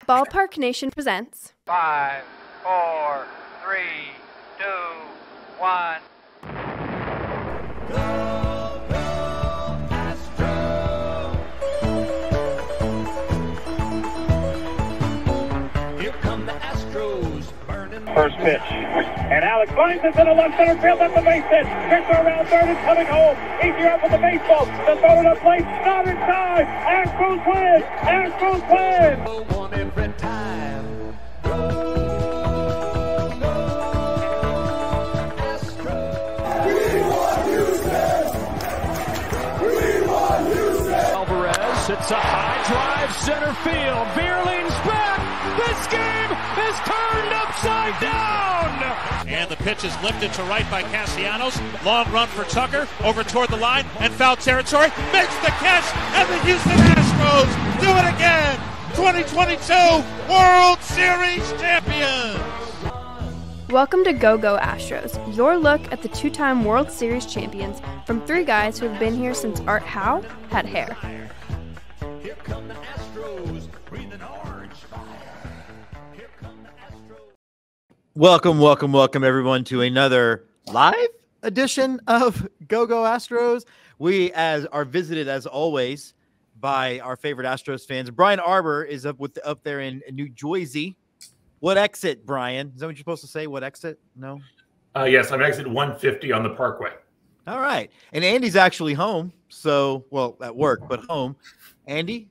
Ballpark Nation presents 5, 4, 3, 2, 1. Here come the Astros, burning. First pitch. And Alex lines it to the left center field at the base hit. Pitcher around third is coming home. Easier up with the baseball. The throw to the plate. Not inside. Astros win. Astros win. One every time. Alvarez hits a high drive center field. Beerling's back. This game is turned upside down. And the pitch is lifted to right by Castellanos. Long run for Tucker over toward the line and foul territory. Makes the catch, and the Houston Astros do it again. 2022 World Series champions. Welcome to Go Astros, your look at the two-time World Series champions from three guys who have been here since Art Howe had hair. Here come the Astros, green and orange. Here come the Astros. Welcome, everyone, to another live edition of Go Astros. We are visited, as always, by our favorite Astros fans. Brian Arbor is up there in New Jersey. What exit, Brian? Is that what you're supposed to say? What exit? No? Yes, I'm exit 150 on the Parkway. All right. And Andy's actually home. So, well, at work, but home. Andy?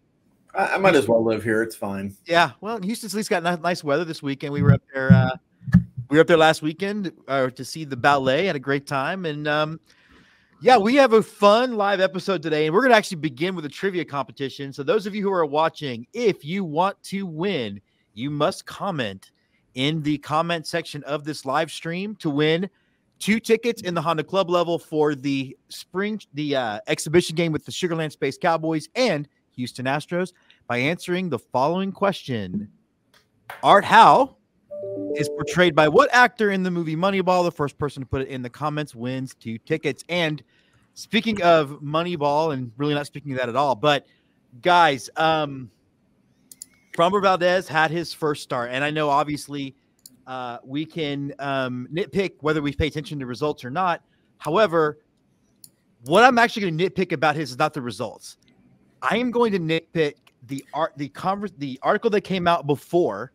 I might as well live here. It's fine. Yeah. Well, Houston's at least got nice weather this weekend. We were up there. Last weekend to see the ballet. Had a great time. And, yeah, we have a fun live episode today. And we're going to actually begin with a trivia competition. So those of you who are watching, if you want to win, you must comment in the comment section of this live stream to win 2 tickets in the Honda Club level for the exhibition game with the Sugarland Space Cowboys and Houston Astros by answering the following question. Art Howe is portrayed by what actor in the movie Moneyball? The first person to put it in the comments wins 2 tickets. And speaking of Moneyball, and really not speaking of that at all, but guys, Framber Valdez had his first start, and I know obviously we can nitpick whether we pay attention to results or not. However, what I'm actually going to nitpick about his is not the results. I am going to nitpick the article that came out before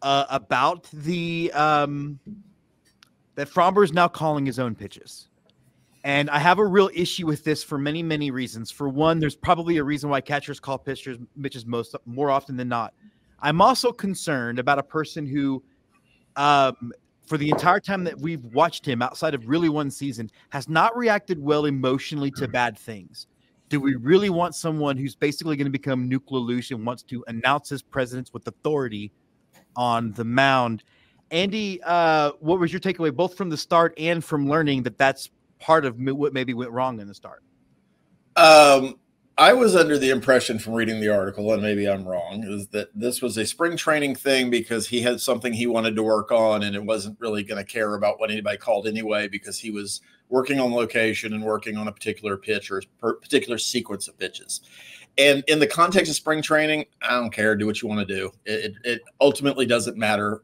about that Framber is now calling his own pitches. And I have a real issue with this for many, many reasons. For one, there's probably a reason why catchers call pitchers more often than not. I'm also concerned about a person who, for the entire time that we've watched him outside of really one season, has not reacted well emotionally to bad things. Do we really want someone who's basically going to become Nuke LaLoosh and wants to announce his presence with authority on the mound? Andy, what was your takeaway, both from the start and from learning that that's part of what maybe went wrong in the start? I was under the impression from reading the article, and maybe I'm wrong, is that this was a spring training thing because he had something he wanted to work on, and it wasn't really going to care about what anybody called anyway because he was working on location and working on a particular pitch or a particular sequence of pitches. And in the context of spring training, I don't care. Do what you want to do. It ultimately doesn't matter.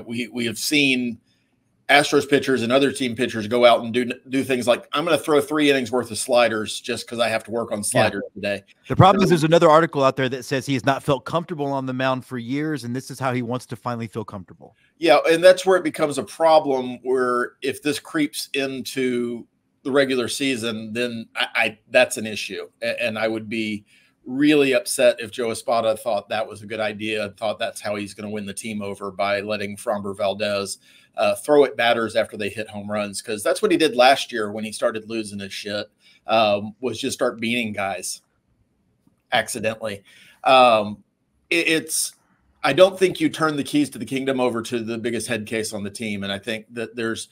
We have seen Astros pitchers and other team pitchers go out and do things like, I'm going to throw 3 innings worth of sliders just because I have to work on sliders today. The problem is there's another article out there that says he has not felt comfortable on the mound for years, and this is how he wants to finally feel comfortable. Yeah, and that's where it becomes a problem, where if this creeps into the regular season, then that's an issue. And I would be really upset if Joe Espada thought that was a good idea and thought that's how he's going to win the team over by letting Framber Valdez throw at batters after they hit home runs, because that's what he did last year when he started losing his shit, was just start beating guys accidentally. I don't think you turn the keys to the kingdom over to the biggest head case on the team, and I think that there's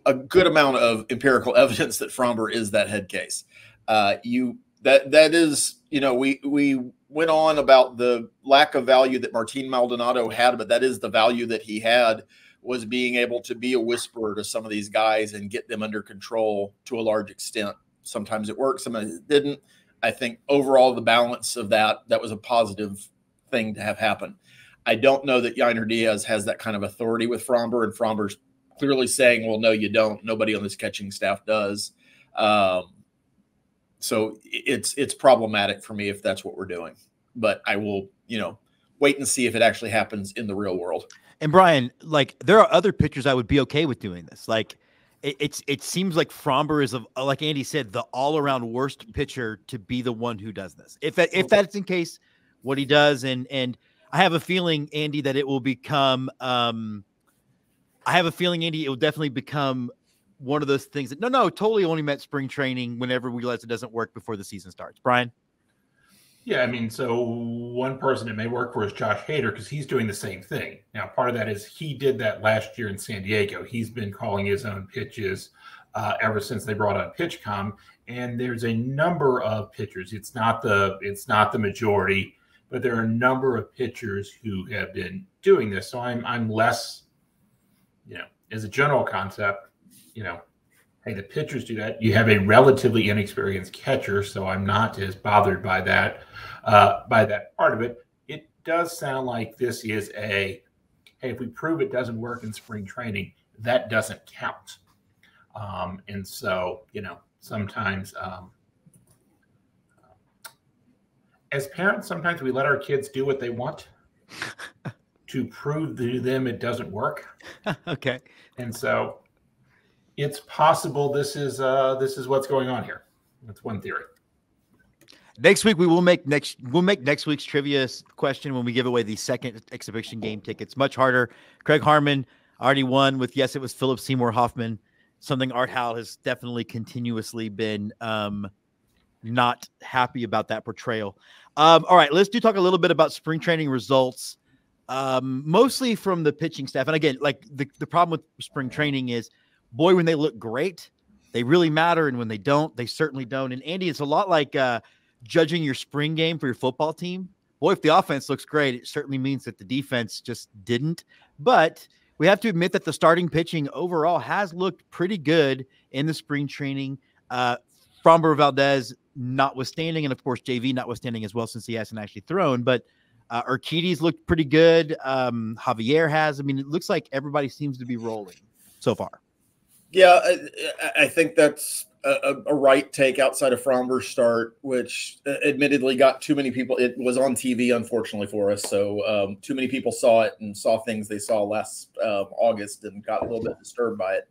a good amount of empirical evidence that Framber is that head case. That is, we went on about the lack of value that Martin Maldonado had, but that is the value that he had, was being able to be a whisperer to some of these guys and get them under control to a large extent. Sometimes it worked, sometimes it didn't. I think overall the balance of that was a positive thing to have happen. I don't know that Yainer Diaz has that kind of authority with Framber, and Framber's clearly saying, well, no, you don't. Nobody on this catching staff does. So it's problematic for me if that's what we're doing. But I will, wait and see if it actually happens in the real world. And Brian, like, there are other pitchers I would be okay with doing this. Like, it seems like Framber is, like Andy said, the all-around worst pitcher to be the one who does this. If that's in case what he does, and I have a feeling, Andy, that it will become it will definitely become one of those things that totally only meant spring training whenever we realize it doesn't work before the season starts. Brian? Yeah, I mean, so one person it may work for is Josh Hader, because he's doing the same thing. Now, part of that is he did that last year in San Diego. He's been calling his own pitches ever since they brought on PitchCom, and there's a number of pitchers. It's not the majority, but there are a number of pitchers who have been doing this. So I'm less, as a general concept, hey, the pitchers do that. You have a relatively inexperienced catcher, so I'm not as bothered by that part of it. It does sound like this is hey, if we prove it doesn't work in spring training, that doesn't count. And so, sometimes as parents, sometimes we let our kids do what they want to prove to them it doesn't work. Okay. And so it's possible this is what's going on here. That's one theory. Next week we'll make next week's trivia question when we give away the second exhibition game tickets. Much harder. Craig Harmon already won with, yes, it was Philip Seymour Hoffman. Something Art Howell has definitely continuously been not happy about that portrayal. All right, let's talk a little bit about spring training results, mostly from the pitching staff. And again, like the problem with spring training is, boy, when they look great, they really matter. And when they don't, they certainly don't. And Andy, it's a lot like judging your spring game for your football team. Boy, if the offense looks great, it certainly means that the defense just didn't. But we have to admit that the starting pitching overall has looked pretty good in the spring training. Framber Valdez notwithstanding, and of course JV notwithstanding as well, since he hasn't actually thrown. But Urquidy's looked pretty good. Javier has. I mean, it looks like everybody seems to be rolling so far. Yeah, I think that's a right take outside of Framber's start, which admittedly got too many people. It was on TV, unfortunately for us. So too many people saw it and saw things they saw last August and got a little bit disturbed by it.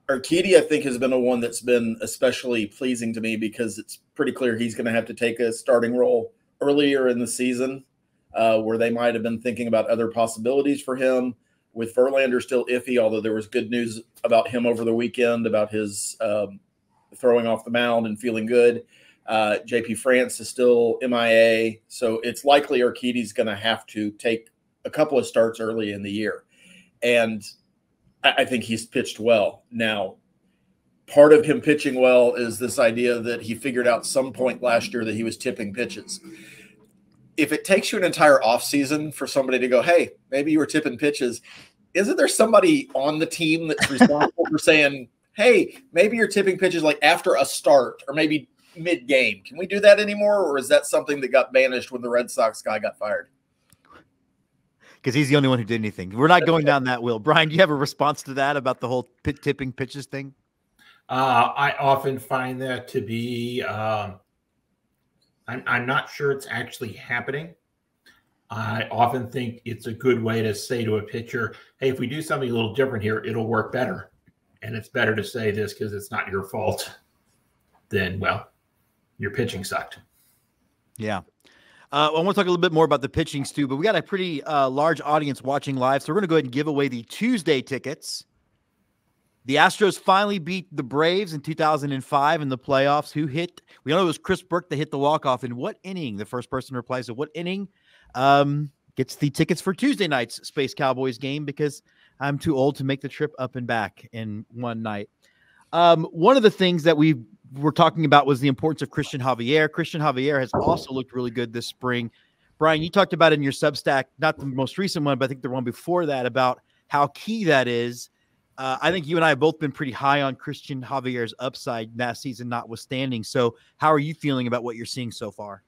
Urquidy, I think, has been a one that's been especially pleasing to me because it's pretty clear he's going to have to take a starting role earlier in the season where they might have been thinking about other possibilities for him. With Verlander still iffy, although there was good news about him over the weekend about his throwing off the mound and feeling good. JP France is still MIA, so it's likely Urquidy's going to have to take a couple of starts early in the year. And I think he's pitched well. Now, part of him pitching well is this idea that he figured out some point last year that he was tipping pitches. If it takes you an entire offseason for somebody to go, hey, maybe you were tipping pitches, isn't there somebody on the team that's responsible for saying, hey, maybe you're tipping pitches like after a start or maybe mid-game? Can we do that anymore? Or is that something that got banished when the Red Sox guy got fired? Because he's the only one who did anything. We're not going down that wheel. Brian, do you have a response to that about the whole tipping pitches thing? I often find that to be I'm not sure it's actually happening. I often think it's a good way to say to a pitcher, hey, if we do something a little different here, it'll work better. And it's better to say this because it's not your fault than, well, your pitching sucked. Yeah. I want to talk a little bit more about the pitching, Stu, but we got a pretty large audience watching live, so we're going to go ahead and give away the Tuesday tickets. The Astros finally beat the Braves in 2005 in the playoffs. Who hit? We know it was Chris Burke that hit the walk-off. In what inning? The first person replies to what inning gets the tickets for Tuesday night's Space Cowboys game because I'm too old to make the trip up and back in one night. One of the things that we were talking about was the importance of Christian Javier. Christian Javier has also looked really good this spring. Brian, you talked about it in your Substack, not the most recent one, but I think the one before that, about how key that is. I think you and I have both been pretty high on Christian Javier's upside last season notwithstanding. So how are you feeling about what you're seeing so far?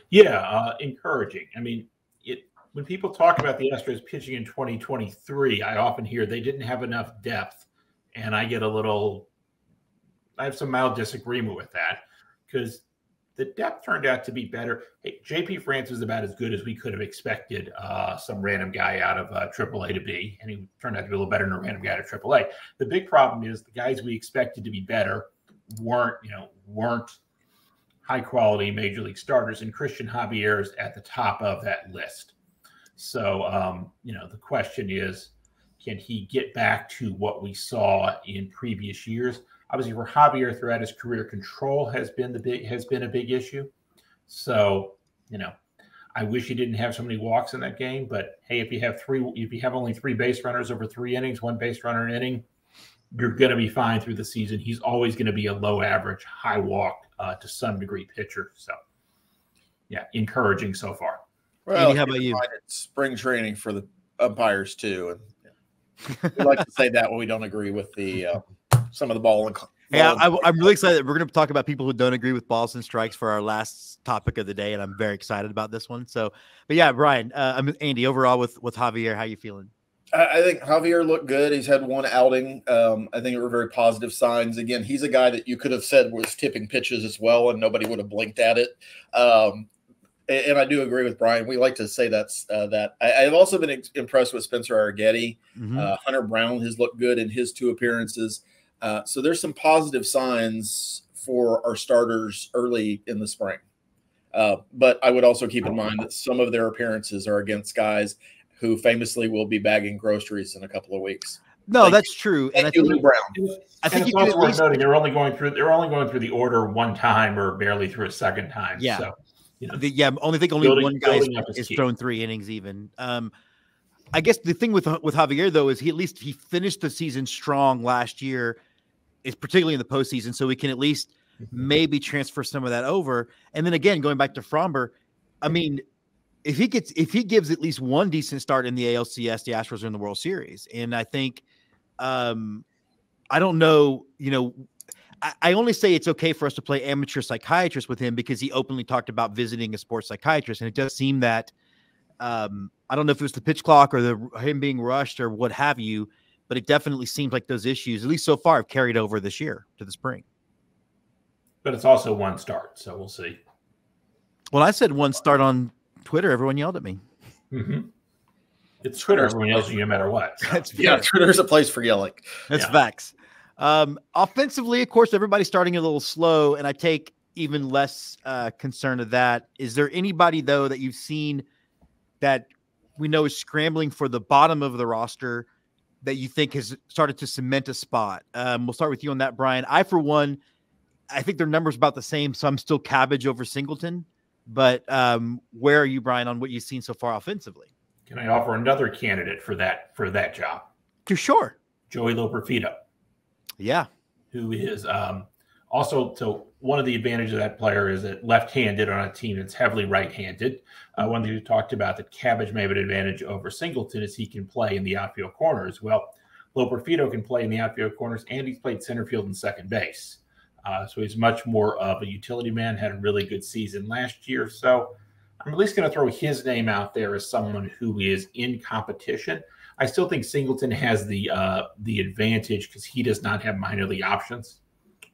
Yeah, encouraging. I mean, when people talk about the Astros pitching in 2023, I often hear they didn't have enough depth, and I have some mild disagreement with that because the depth turned out to be better. Hey, J.P. France was about as good as we could have expected. Some random guy out of AAA to be, and he turned out to be a little better than a random guy out of AAA. The big problem is the guys we expected to be better weren't high quality major league starters, and Christian Javier is at the top of that list. So, the question is, can he get back to what we saw in previous years? Obviously, for Javier throughout his career, control has been a big issue. So, I wish he didn't have so many walks in that game. But hey, if you have only 3 base runners over 3 innings, 1 base runner an inning, you're going to be fine through the season. He's always going to be a low average, high walk to some degree pitcher. So, yeah, encouraging so far. Well, Andy, how about you? It's spring training for the umpires too, and we like to say that when we don't agree with the some of the ball. I'm really excited that we're going to talk about people who don't agree with balls and strikes for our last topic of the day, and I'm very excited about this one. So, but yeah, Brian, Andy, overall with Javier, how you feeling? I think Javier looked good. He's had 1 outing. I think it were very positive signs. Again, he's a guy that you could have said was tipping pitches as well, and nobody would have blinked at it. And I do agree with Brian. We like to say that's that. I've also been impressed with Spencer Arrighetti. Hunter Brown has looked good in his 2 appearances. So there's some positive signs for our starters early in the spring. But I would also keep in mind that some of their appearances are against guys who famously will be bagging groceries in a couple of weeks. No, that's true. And I think Lou Brown. I think it's also worth noting they're only going through the order 1 time or barely through a second time. Yeah. So, only one guy is thrown 3 innings even. I guess the thing with Javier though is he finished the season strong last year, is particularly in the postseason, so we can at least maybe transfer some of that over. And then again, going back to Framber, I mean, if he gives at least 1 decent start in the ALCS, the Astros are in the World Series. And I think, I don't know, I only say it's okay for us to play amateur psychiatrist with him because he openly talked about visiting a sports psychiatrist. And it does seem that, I don't know if it was the pitch clock or him being rushed or what have you, but it definitely seems like those issues, at least so far, have carried over this year to the spring. But it's also 1 start, so we'll see. Well, I said 1 start on Twitter. Everyone yelled at me. Mm-hmm. It's Twitter. Everyone yells at you no matter what. So. Twitter's a place for yelling. That's facts. Offensively, of course, everybody's starting a little slow, and I take even less concern of that. Is there anybody, though, that you've seen that we know is scrambling for the bottom of the roster that you think has started to cement a spot? We'll start with you on that, Brian. For one, I think their number's about the same, so I'm still Cabbage over Singleton. But where are you, Brian, on what you've seen so far offensively? Can I offer another candidate for that job? Sure. Joey Loperfido. Yeah. Who is also, so one of the advantages of that player is that left-handed on a team that's heavily right-handed. One thing we talked about that Cabbage may have an advantage over Singleton is he can play in the outfield corners. Well, Loperfido can play in the outfield corners, and he's played center field and second base. So he's much more of a utility man, had a really good season last year. So I'm at least going to throw his name out there as someone who is in competition. I still think Singleton has the advantage because he does not have minor league options.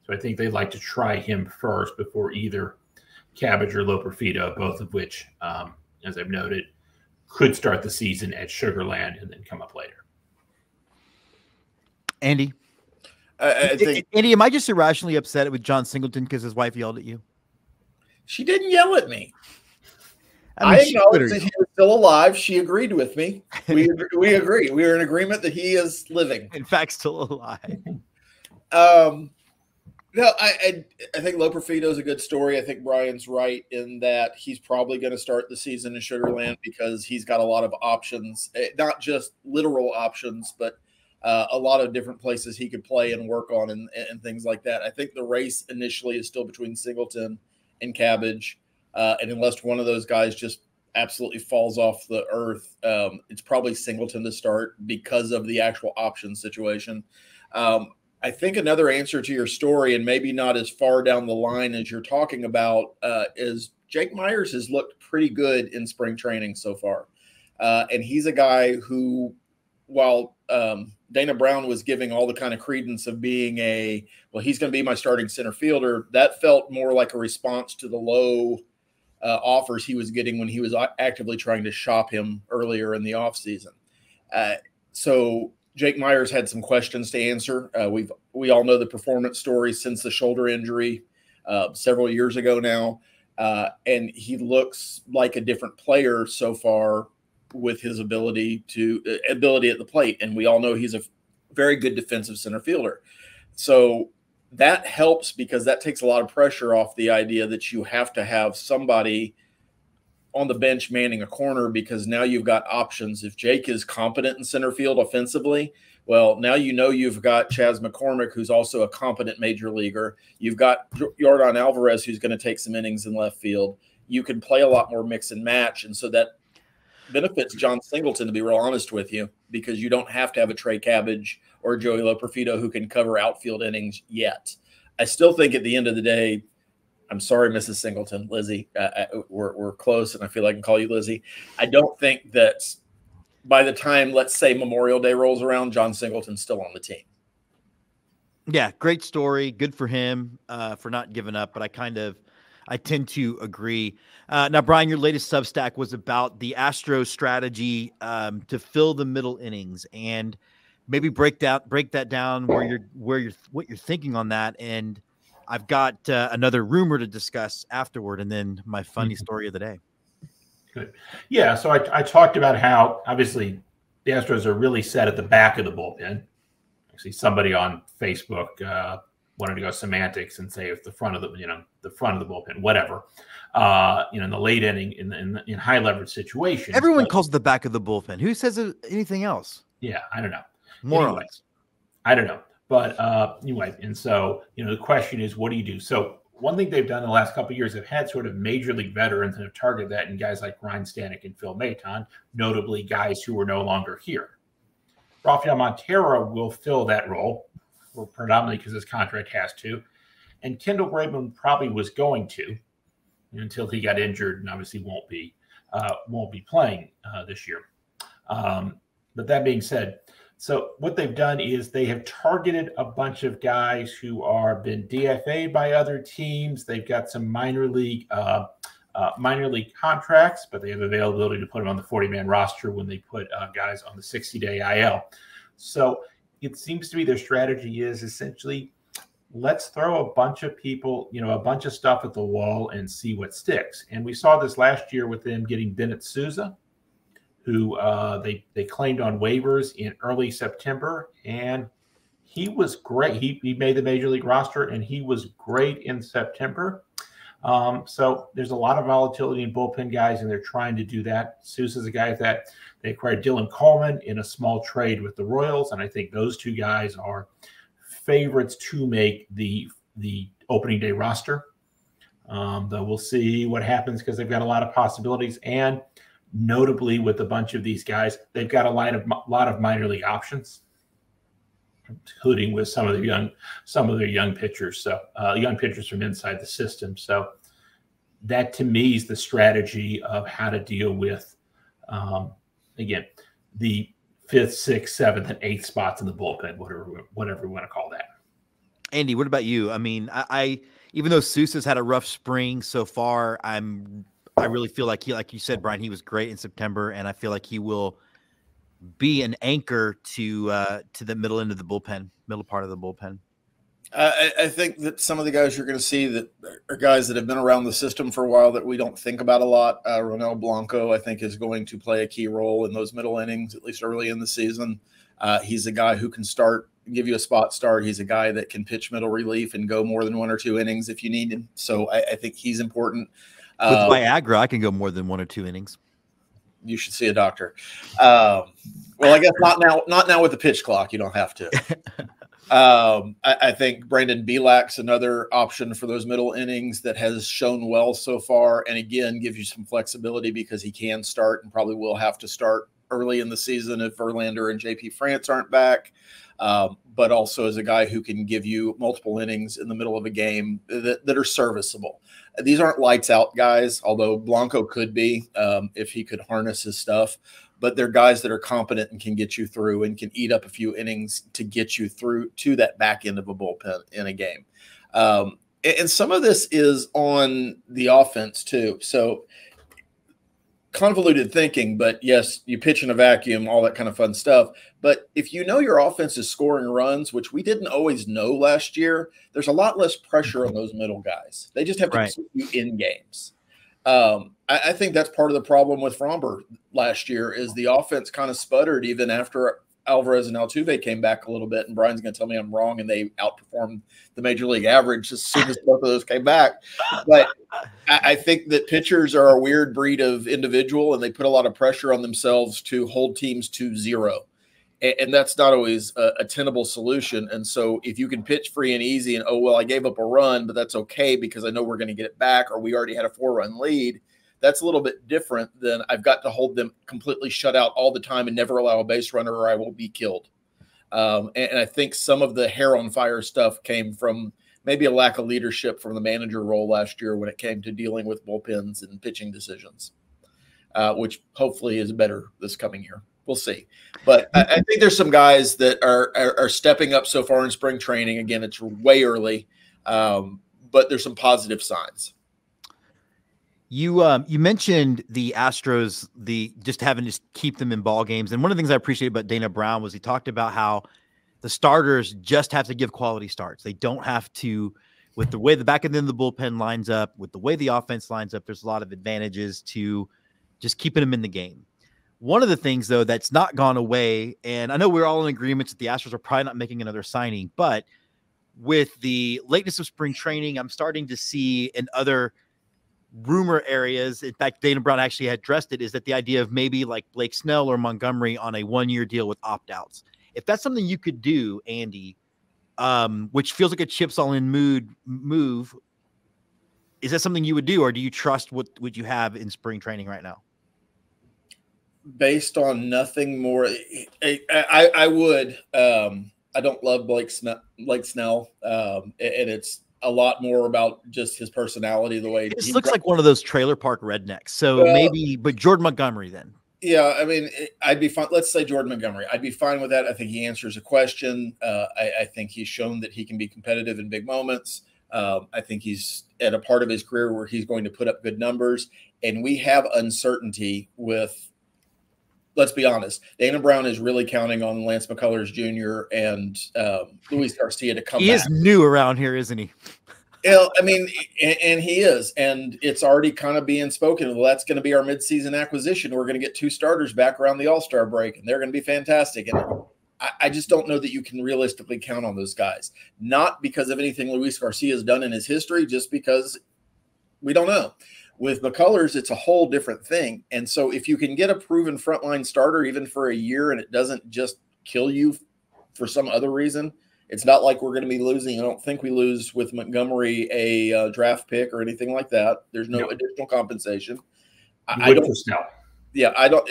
So I think they'd like to try him first before either Cabbage or Loperfido, both of which, as I've noted, could start the season at Sugarland and then come up later. Andy? I think, Andy, am I just irrationally upset with John Singleton because his wife yelled at you? she didn't yell at me. I I mean, acknowledge that he was still alive. She agreed with me. We agree. We are in agreement that he is living. in fact, still alive. No, I think Loperfido is a good story. I think Brian's right in that he's probably going to start the season in Sugarland because he's got a lot of options, not just literal options, but a lot of different places he could play and work on and things like that. I think the race initially is still between Singleton and Cabbage. And unless one of those guys just absolutely falls off the earth, it's probably Singleton to start because of the actual option situation. I think another answer to your story, and maybe not as far down the line as you're talking about, is Jake Myers has looked pretty good in spring training so far. And he's a guy who, while Dana Brown was giving all the kind of credence of being he's going to be my starting center fielder, that felt more like a response to the low offers he was getting when he was actively trying to shop him earlier in the offseason. So Jake Myers had some questions to answer. We all know the performance story since the shoulder injury several years ago now, and he looks like a different player so far with his ability at the plate. And we all know he's a very good defensive center fielder. So that helps because that takes a lot of pressure off the idea that you have to have somebody on the bench manning a corner, because now you've got options. If Jake is competent in center field offensively, well, now you've got Chas McCormick, who's also a competent major leaguer. You've got Yordan Alvarez, who's going to take some innings in left field. You can play a lot more mix and match, and so that benefits John Singleton, to be real honest with you, because you don't have to have a Trey Cabbage or Joey Loperfido who can cover outfield innings yet. I still think at the end of the day, I'm sorry, Mrs. Singleton, Lizzie, we're close, and I feel like I can call you Lizzie. I don't think that by the time, let's say, Memorial Day rolls around, John Singleton's still on the team. Yeah, great story. Good for him for not giving up, but I tend to agree. Now, Brian, your latest Substack was about the Astros strategy to fill the middle innings, and maybe break that down what you're thinking on that. And I've got another rumor to discuss afterward, and then my funny story of the day. Good. Yeah, so I talked about how, obviously, the Astros are really set at the back of the bullpen. Actually, somebody on Facebook wanted to go semantics and say if the front of the bullpen, whatever, in the late inning, in high leverage situations. Everyone calls it the back of the bullpen. Who says anything else? Yeah, I don't know. More or less. I don't know. But anyway, and so, the question is, what do you do? So one thing they've done in the last couple of years, they've had sort of major league veterans and have targeted that in guys like Ryan Stanek and Phil Maton, notably guys who are no longer here. Rafael Montero will fill that role, predominantly because his contract has to. And Kendall Graveman probably was going to until he got injured, and obviously won't be playing this year. But that being said, so what they've done is they have targeted a bunch of guys who are been DFA'd by other teams. They've got some minor league contracts, but they have availability to put them on the 40-man roster when they put guys on the 60-day IL. So it seems to be their strategy is essentially, let's throw a bunch of people, a bunch of stuff at the wall and see what sticks. And we saw this last year with them getting Bennett Sousa, who they claimed on waivers in early September, and he was great. He made the major league roster, and he was great in September. So there's a lot of volatility in bullpen guys, and they're trying to do that. Sousa's a guy that they acquired Dylan Coleman in a small trade with the Royals, and I think those two guys are favorites to make the opening day roster. Though we'll see what happens because they've got a lot of possibilities, and notably with a bunch of these guys, they've got a lot of minor league options, including with some of their young pitchers. So young pitchers from inside the system. So that to me is the strategy of how to deal with, again, the 5th, 6th, 7th, and 8th spots in the bullpen, whatever we want to call that. Andy, what about you? I mean, I even though Sousa's had a rough spring so far, I really feel like like you said, Brian, he was great in September, and I feel like he will be an anchor to the middle end of the bullpen, middle part of the bullpen. I think that some of the guys you're going to see that are guys that have been around the system for a while that we don't think about a lot. Ronel Blanco, I think, is going to play a key role in those middle innings, at least early in the season. He's a guy who can give you a spot start. He's a guy that can pitch middle relief and go more than 1 or 2 innings if you need him. So I think he's important. With Viagra, I can go more than 1 or 2 innings. You should see a doctor. Well, I guess not now with the pitch clock. You don't have to. I think Brandon Belak's another option for those middle innings that has shown well so far, and again gives you some flexibility because he can start and probably will have to start early in the season if Verlander and JP France aren't back, but also as a guy who can give you multiple innings in the middle of a game that are serviceable. These aren't lights out guys, although Blanco could be if he could harness his stuff. But they're guys that are competent and can get you through and can eat up a few innings to get you through to that back end of a bullpen in a game. And some of this is on the offense too. So convoluted thinking, but yes, you pitch in a vacuum, all that kind of fun stuff. But if you know your offense is scoring runs, which we didn't always know last year, there's a lot less pressure on those middle guys. They just have to keep you in games. I think that's part of the problem with Framber last year is the offense kind of sputtered even after Alvarez and Altuve came back a little bit, and Brian's going to tell me I'm wrong, and they outperformed the major league average as soon as both of those came back. But I think that pitchers are a weird breed of individual, and they put a lot of pressure on themselves to hold teams to 0. And that's not always a tenable solution. And so if you can pitch free and easy and, oh, well, I gave up a run, but that's okay because I know we're going to get it back, or we already had a 4-run lead, that's a little bit different than I've got to hold them completely shut out all the time and never allow a base runner or I will be killed. And I think some of the hair on fire stuff came from maybe a lack of leadership from the manager role last year when it came to dealing with bullpens and pitching decisions, which hopefully is better this coming year. We'll see. But I think there's some guys that are stepping up so far in spring training. Again, it's way early, but there's some positive signs. You mentioned the Astros, just having to keep them in ball games. And one of the things I appreciate about Dana Brown was he talked about how the starters just have to give quality starts. They don't have to, with the way the back end of the bullpen lines up, with the way the offense lines up, there's a lot of advantages to just keeping them in the game. One of the things, though, that's not gone away, and I know we're all in agreement that the Astros are probably not making another signing, but with the lateness of spring training, I'm starting to see in other rumor areas, in fact, Dana Brown actually had addressed it, is that the idea of maybe like Blake Snell or Montgomery on a 1-year deal with opt-outs. If that's something you could do, Andy, which feels like a chips all in move, is that something you would do, or do you trust what you have in spring training right now? Based on nothing more, I would. I don't love Blake Snell, and it's a lot more about just his personality, the way he looks like one of those trailer park rednecks. So maybe, but Jordan Montgomery then. Yeah, I mean, I'd be fine. Let's say Jordan Montgomery. I'd be fine with that. I think he answers a question. I think he's shown that he can be competitive in big moments. I think he's at a part of his career where he's going to put up good numbers. And we have uncertainty with, let's be honest, Dana Brown is really counting on Lance McCullers Jr. and Luis Garcia to come back. He is new around here, isn't he? Yeah, I mean, and he is. And it's already kind of being spoken. Well, that's going to be our midseason acquisition. We're going to get 2 starters back around the All-Star break, and they're going to be fantastic. And I just don't know that you can realistically count on those guys. Not because of anything Luis Garcia has done in his history, just because we don't know. With McCullers, it's a whole different thing. And so if you can get a proven frontline starter even for a year and it doesn't just kill you for some other reason, it's not like we're going to be losing. I don't think we lose with Montgomery a draft pick or anything like that. There's no additional compensation. I don't. Snell. Yeah, I don't.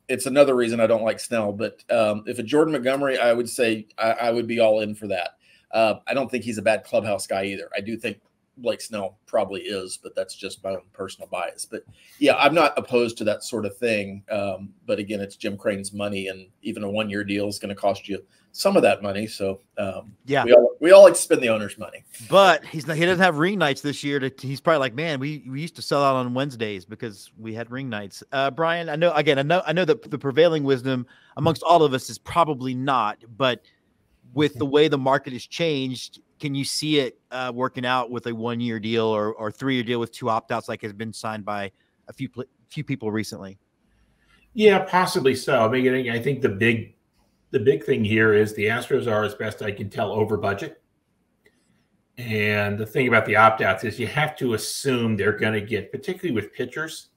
It's another reason I don't like Snell. But if a Jordan Montgomery, I would say I would be all in for that. I don't think he's a bad clubhouse guy either. I do think Blake Snell probably is, but that's just my own personal bias. But yeah, I'm not opposed to that sort of thing. But again, it's Jim Crane's money, and even a 1-year deal is going to cost you some of that money. So yeah, we all like to spend the owner's money. But he doesn't have ring nights this year. He's probably like, man, we used to sell out on Wednesdays because we had ring nights. Brian, I know that the prevailing wisdom amongst all of us is probably not, but with the way the market has changed, can you see it working out with a 1-year deal or 3-year deal with 2 opt-outs like has been signed by a few people recently? Yeah, possibly so. I mean, I think the big thing here is the Astros are, as best I can tell, over budget. And the thing about the opt-outs is you have to assume they're going to get, particularly with pitchers,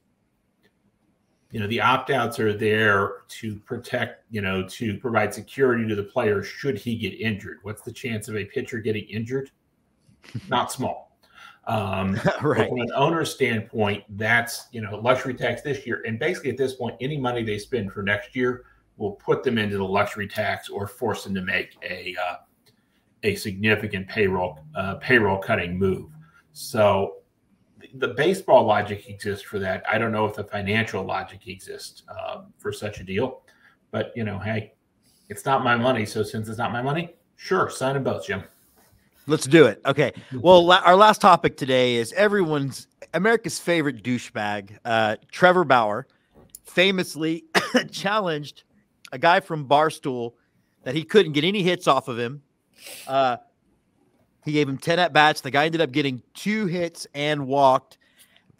the opt-outs are there to protect, to provide security to the player should he get injured. What's the chance of a pitcher getting injured? Not small. But from an owner's standpoint, that's, luxury tax this year. And basically at this point, any money they spend for next year will put them into the luxury tax or force them to make a significant payroll cutting move. So the baseball logic exists for that. I don't know if the financial logic exists for such a deal. But, hey, it's not my money. So since it's not my money, sure, sign them both, Jim. Let's do it. Okay. Well, our last topic today is America's favorite douchebag, Trevor Bauer, famously challenged a guy from Barstool that he couldn't get any hits off of him. He gave him 10 at-bats. The guy ended up getting 2 hits and walked.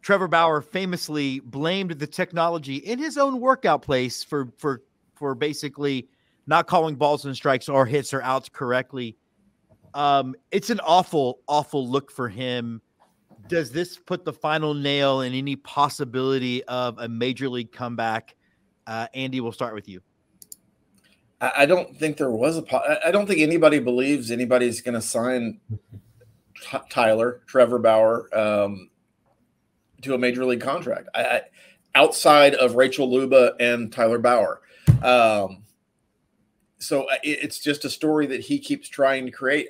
Trevor Bauer famously blamed the technology in his own workout place for basically not calling balls and strikes or hits or outs correctly. It's an awful, awful look for him. Does this put the final nail in any possibility of a major league comeback? Andy, we'll start with you. I don't think there was I don't think anybody believes anybody's going to sign Trevor Bauer to a major league contract outside of Rachel Luba and Tyler Bauer. So it's just a story that he keeps trying to create.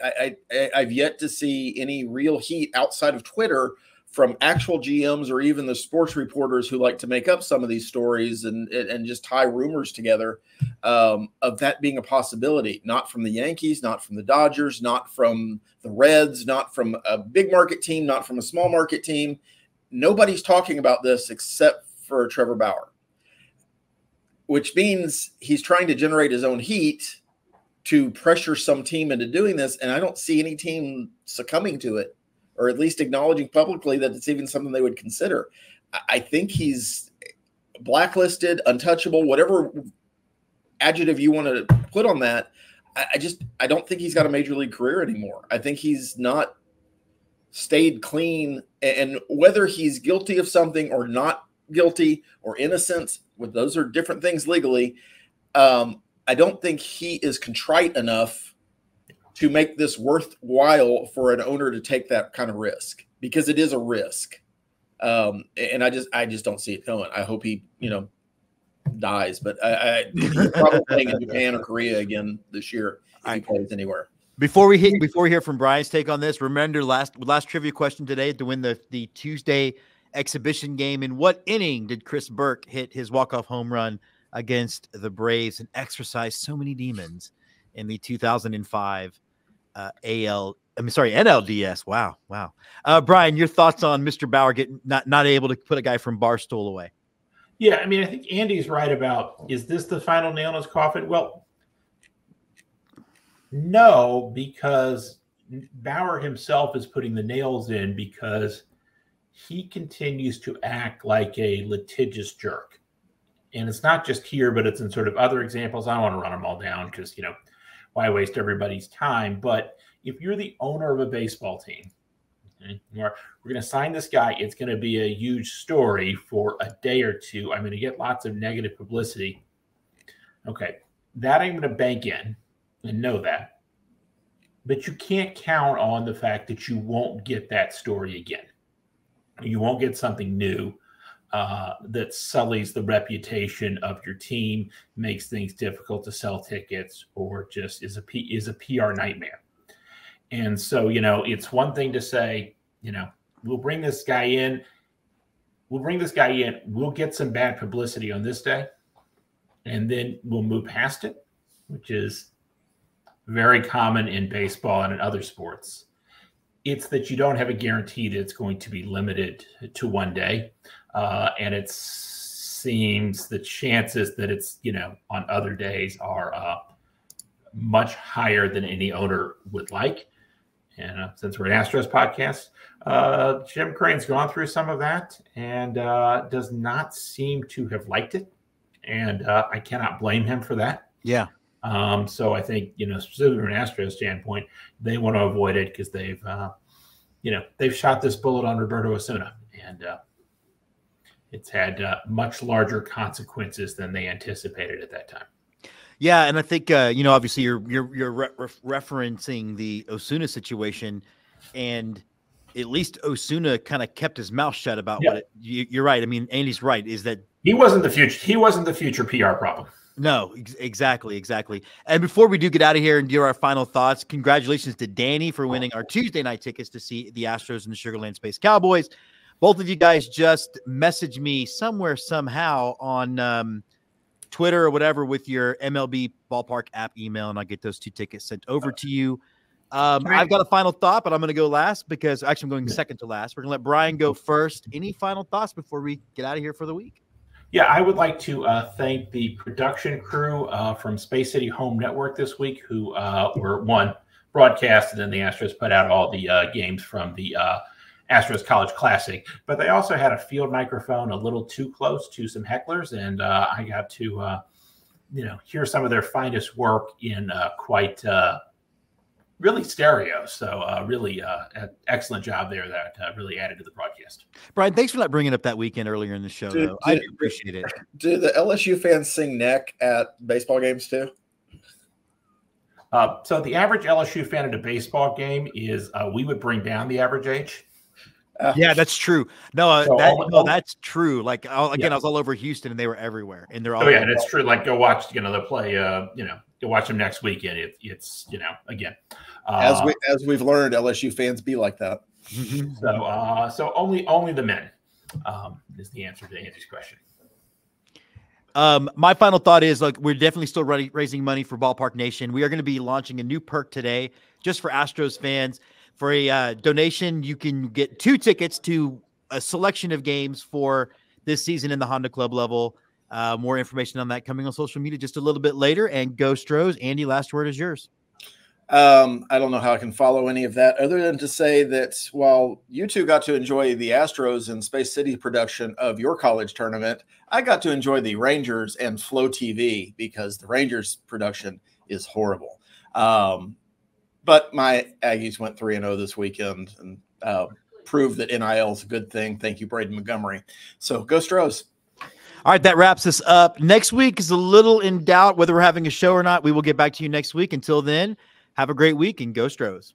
I've yet to see any real heat outside of Twitter from actual GMs or even the sports reporters who like to make up some of these stories and just tie rumors together of that being a possibility. Not from the Yankees, not from the Dodgers, not from the Reds, not from a big market team, not from a small market team. Nobody's talking about this except for Trevor Bauer, which means he's trying to generate his own heat to pressure some team into doing this. And I don't see any team succumbing to it, or at least acknowledging publicly that it's even something they would consider. I think he's blacklisted, untouchable, whatever adjective you want to put on that. I don't think he's got a major league career anymore. I think he's not stayed clean, and whether he's guilty of something or not guilty or innocent, those are different things legally. I don't think he is contrite enough to make this worthwhile for an owner to take that kind of risk, because it is a risk. And I just don't see it going. I hope he, dies, but he's probably playing in Japan or Korea again this year if he plays anywhere. Before we hear from Brian's take on this, remember last trivia question today to win the Tuesday exhibition game. In what inning did Chris Burke hit his walk-off home run against the Braves and exercise so many demons in the 2005 NLDS? Wow. Brian, your thoughts on Mr. Bauer getting not able to put a guy from Barstool away? Yeah, I think Andy's right about, is this the final nail in his coffin? Well, no, because Bauer himself is putting the nails in because he continues to act like a litigious jerk. And it's not just here, but it's in sort of other examples. I don't want to run them all down because, why waste everybody's time? But if you're the owner of a baseball team, okay, we're going to sign this guy, it's going to be a huge story for a day or two. I'm going to get lots of negative publicity. Okay, that I'm going to bank in and know that. But you can't count on the fact that you won't get that story again. You won't get something new that sullies the reputation of your team, makes things difficult to sell tickets, or just is a PR nightmare. And so, it's one thing to say, we'll bring this guy in. We'll get some bad publicity on this day, and then we'll move past it, which is very common in baseball and in other sports. It's that you don't have a guarantee that it's going to be limited to one day. And it seems the chances that it's, on other days are much higher than any owner would like. And since we're an Astros podcast, Jim Crane's gone through some of that and does not seem to have liked it. And I cannot blame him for that. Yeah. So I think, specifically from an Astros standpoint, they want to avoid it because they've shot this bullet on Roberto Osuna, and it's had much larger consequences than they anticipated at that time. Yeah, and I think obviously you're referencing the Osuna situation, and at least Osuna kind of kept his mouth shut about what it. You're right. I mean, Andy's right. Is that he wasn't the future? He wasn't the future PR problem. No, exactly. And before we do get out of here and do our final thoughts, congratulations to Danny for winning our Tuesday night tickets to see the Astros and the Sugar Land Space Cowboys. Both of you guys just messaged me somewhere, somehow on Twitter or whatever with your MLB Ballpark app email, and I'll get those 2 tickets sent over to you. I've got a final thought, but I'm going to go last because actually I'm going second to last. We're going to let Brian go first. Any final thoughts before we get out of here for the week? Yeah, I would like to thank the production crew from Space City Home Network this week who were broadcasted, and the Astros put out all the games from the Astros College Classic. But they also had a field microphone a little too close to some hecklers, and I got to hear some of their finest work in quite really stereo. So really an excellent job there that really added to the broadcast. Brian, thanks for not bringing up that weekend earlier in the show, though. I appreciate it. Do the LSU fans sing neck at baseball games too? So the average LSU fan at a baseball game is we would bring down the average age. Yeah, that's true. No, that's true. Like I was all over Houston, and they were everywhere, and they're all. Oh yeah, and it's true. Like go watch, they'll play. Go watch them next weekend. It's again. As we've learned, LSU fans be like that. So only the men is the answer to Andy's question. My final thought is, like, we're definitely still raising money for Ballpark Nation. We are going to be launching a new perk today just for Astros fans. For a donation, you can get 2 tickets to a selection of games for this season in the Honda Club level. More information on that coming on social media just a little bit later. And Go Astros. Andy, last word is yours. I don't know how I can follow any of that other than to say that while you two got to enjoy the Astros and Space City production of your college tournament, I got to enjoy the Rangers and Flow TV because the Rangers production is horrible. But my Aggies went 3-0 this weekend and proved that NIL is a good thing. Thank you, Braden Montgomery. So go Astros. All right, that wraps us up. Next week is a little in doubt whether we're having a show or not. We will get back to you next week. Until then, have a great week and go Astros.